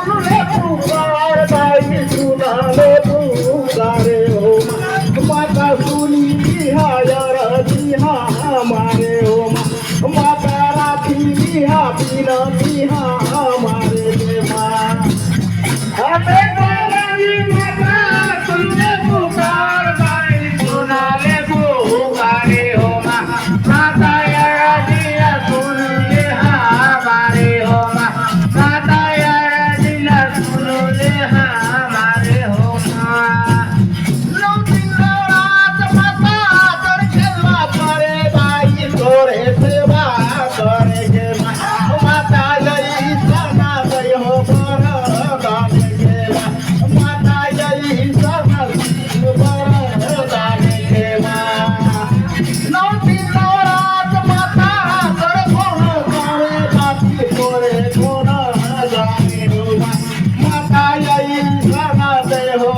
सुनले पुकार बाई सुनाले पुकारे हो माता सुनी बिहार बिहा मारे हो माता राती बिहा बिना बिहा मारे रे माँ हमें बोली माता सुनले पुकार बाई सुनाले पुकारे हो माता दिया सुन ले हमारे हो माता दिया सुन ले हमारे हो नौ दिन रात माता कर खेलवा करे बाई तोरे सेवा करे के माता यही सना गई हो बरदान के माता यही सना बरदान के नौ दिन रात माता कर कोना करे बाती तोरे कोना जाने हो माता यही सना दे हो